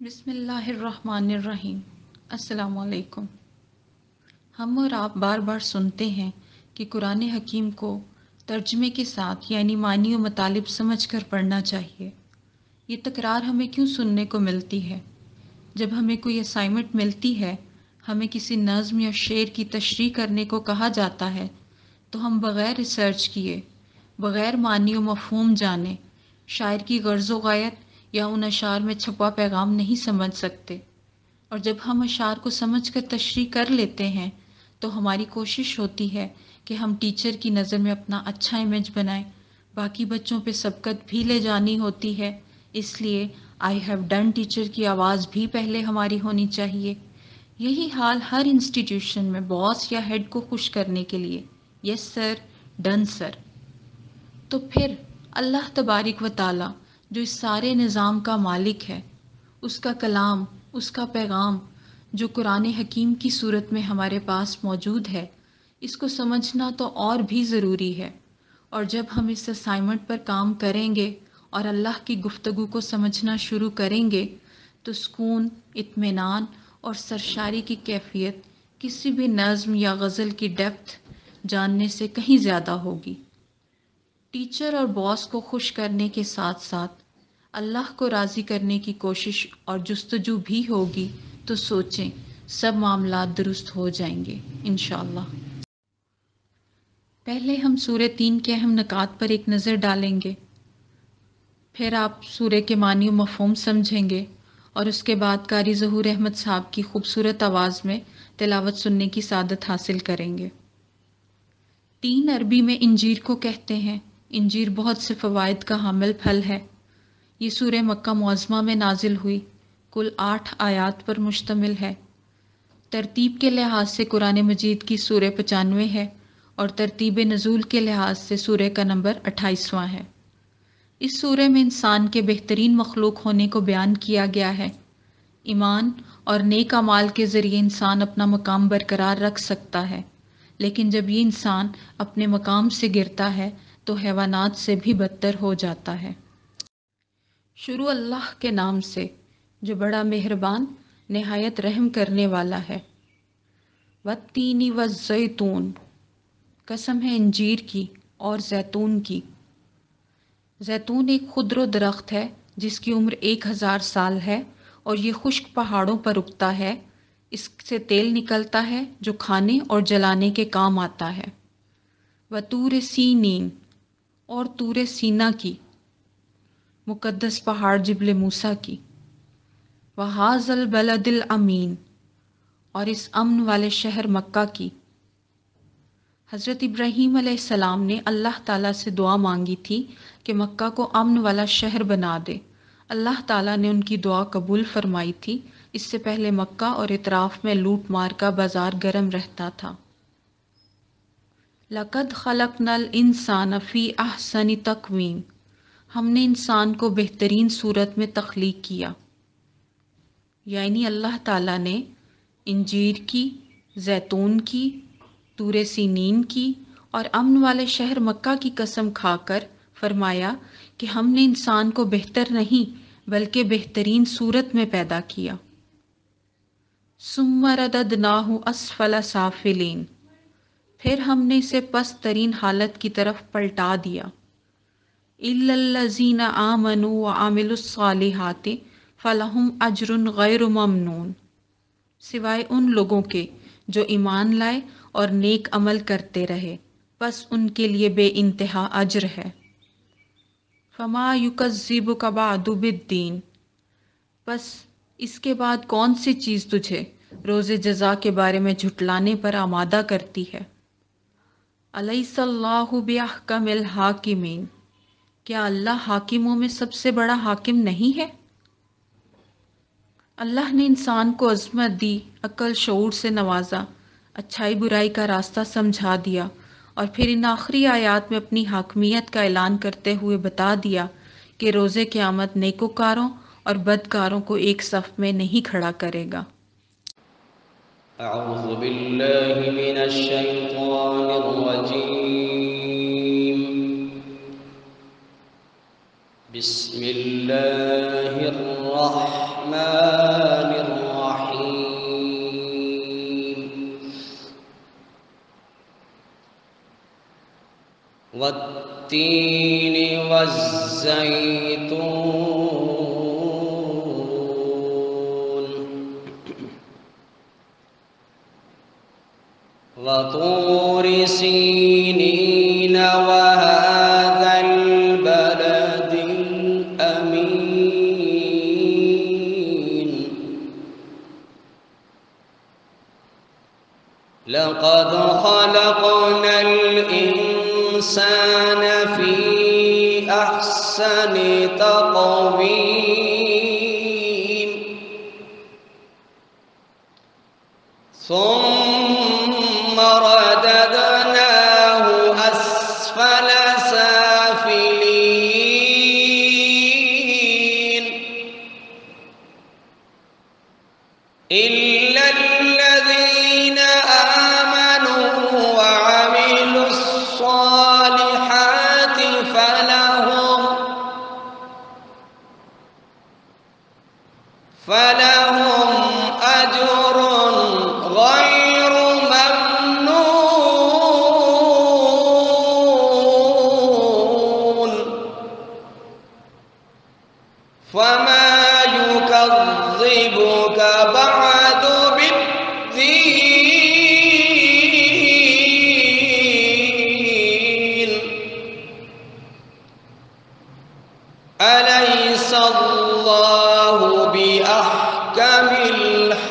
بسم اللہ الرحمن الرحیم۔ السلام علیکم۔ ہم اور آپ بار بار سنتے ہیں کہ قرآن حکیم کو ترجمے کے ساتھ یعنی معنی و مطالب سمجھ کر پڑھنا چاہیے۔ یہ تکرار ہمیں کیوں سننے کو ملتی ہے؟ جب ہمیں کوئی اسائنمنٹ ملتی ہے، ہمیں کسی نظم یا شعر کی تشریح کرنے کو کہا جاتا ہے تو ہم بغیر ریسرچ کیے، بغیر معنی و مفہوم جانے، شاعر کی غرض و غایت یا ان اشعار میں چھپا پیغام نہیں سمجھ سکتے، اور جب ہم اشعار کو سمجھ کر تشریح کر لیتے ہیں تو ہماری کوشش ہوتی ہے کہ ہم ٹیچر کی نظر میں اپنا اچھا امیج بنائیں، باقی بچوں پہ سبقت بھی لے جانی ہوتی ہے، اس لیے آئی ہیو ڈن ٹیچر کی آواز بھی پہلے ہماری ہونی چاہیے۔ یہی حال ہر انسٹیٹیوشن میں باس یا ہیڈ کو خوش کرنے کے لیے، یس سر، ڈن سر۔ تو پھر اللہ تبارک و تعالی جو اس سارے نظام کا مالک ہے، اس کا کلام، اس کا پیغام جو قرآن حکیم کی صورت میں ہمارے پاس موجود ہے، اس کو سمجھنا تو اور بھی ضروری ہے۔ اور جب ہم اس اسائنمنٹ پر کام کریں گے اور اللہ کی گفتگو کو سمجھنا شروع کریں گے تو سکون، اطمینان اور سرشاری کی کیفیت کسی بھی نظم یا غزل کی ڈیپتھ جاننے سے کہیں زیادہ ہوگی۔ ٹیچر اور باس کو خوش کرنے کے ساتھ ساتھ اللہ کو راضی کرنے کی کوشش اور جستجو بھی ہوگی تو سوچیں، سب معاملات درست ہو جائیں گے انشاءاللہ۔ پہلے ہم سورہ 3 کے اہم نکات پر ایک نظر ڈالیں گے، پھر آپ سورہ کے معنی و مفہوم سمجھیں گے، اور اس کے بعد قاری ظہور احمد صاحب کی خوبصورت آواز میں تلاوت سننے کی سعادت حاصل کریں گے۔ 3 عربی میں انجیر کو کہتے ہیں۔ انجیر بہت سے فوائد کا حامل پھل ہے۔ یہ سورہ مکہ معظمہ میں نازل ہوئی، کل 8 آیات پر مشتمل ہے۔ ترتیب کے لحاظ سے قرآن مجید کی سورہ 95 ہے اور ترتیب نزول کے لحاظ سے سورہ کا نمبر 28واں ہے۔ اس سورہ میں انسان کے بہترین مخلوق ہونے کو بیان کیا گیا ہے۔ ایمان اور نیک اعمال کے ذریعے انسان اپنا مقام برقرار رکھ سکتا ہے، لیکن جب یہ انسان اپنے مقام سے گرتا ہے تو حیوانات سے بھی بدتر ہو جاتا ہے۔ شروع اللہ کے نام سے جو بڑا مہربان، نہایت رحم کرنے والا ہے۔ والتین والزیتون، قسم ہے انجیر کی اور زیتون کی۔ زیتون ایک خضر درخت ہے جس کی عمر 1000 سال ہے اور یہ خشک پہاڑوں پر اگتا ہے۔ اس سے تیل نکلتا ہے جو کھانے اور جلانے کے کام آتا ہے۔ وطور سینین، اور طور سینا کی، مقدس پہاڑ جبل موسیٰ کی۔ وہذا البلد الامین، اور اس امن والے شہر مکہ کی۔ حضرت ابراہیم علیہ السلام نے اللہ تعالیٰ سے دعا مانگی تھی کہ مکہ کو امن والا شہر بنا دے۔ اللہ تعالیٰ نے ان کی دعا قبول فرمائی تھی۔ اس سے پہلے مکہ اور اطراف میں لوٹ مار کا بازار گرم رہتا تھا۔ لَقَدْ خَلَقْنَا الْإِنسَانَ فِي أَحْسَنِ تَقْوِيمٍ، ہم نے انسان کو بہترین صورت میں تخلیق کیا۔ یعنی اللہ تعالیٰ نے انجیر کی، زیتون کی، طور سینین کی اور امن والے شہر مکہ کی قسم کھا کر فرمایا کہ ہم نے انسان کو بہتر نہیں بلکہ بہترین صورت میں پیدا کیا۔ ثُمَّ رَدَدْنَاهُ أَسْفَلَ سَافِلِينَ، پھر ہم نے اسے پست ترین حالت کی طرف پلٹا دیا۔ إِلَّا الَّذِينَ آمَنُوا وَعَمِلُوا الصَّالِحَاتِ فَلَهُمْ أَجْرٌ غَيْرُ مَمْنُونٍ، سوائے ان لوگوں کے جو ایمان لائے اور نیک عمل کرتے رہے، بس ان کے لیے بے انتہا اجر ہے۔ فَمَا يُكَذِّبُكَ بَعْدُ بِالدِّينِ، بس اس کے بعد کون سی چیز تجھے روز جزا کے بارے میں جھٹلانے پر آمادہ کرتی ہے۔ أَلَيْسَ اللَّهُ بِأَحْكَمِ الْحَاكِمِينَ، کیا اللہ حاکموں میں سب سے بڑا حاکم نہیں ہے؟ اللہ نے انسان کو عظمت دی، عقل شعور سے نوازا، اچھائی برائی کا راستہ سمجھا دیا، اور پھر ان آخری آیات میں اپنی حاکمیت کا اعلان کرتے ہوئے بتا دیا کہ روز قیامت نیکوکاروں اور بدکاروں کو ایک صف میں نہیں کھڑا کرے گا۔ اعوذ باللہ من الشیطان الرجیم، بسم اللہ الرحمن والتين والزيتون وطور سينين وهذا البلد الأمين لقد خلقنا الإنسان في أحسن تقويم ثم رددناه أسفل سافلين إلا الذين آمنوا وعملوا الصالحات فلهم أجر غير ممنون فما يكذبك بعد بالدين أليس الله بأحكم الحاكمين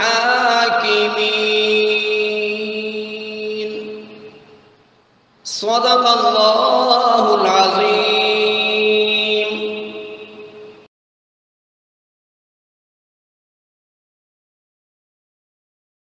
صدق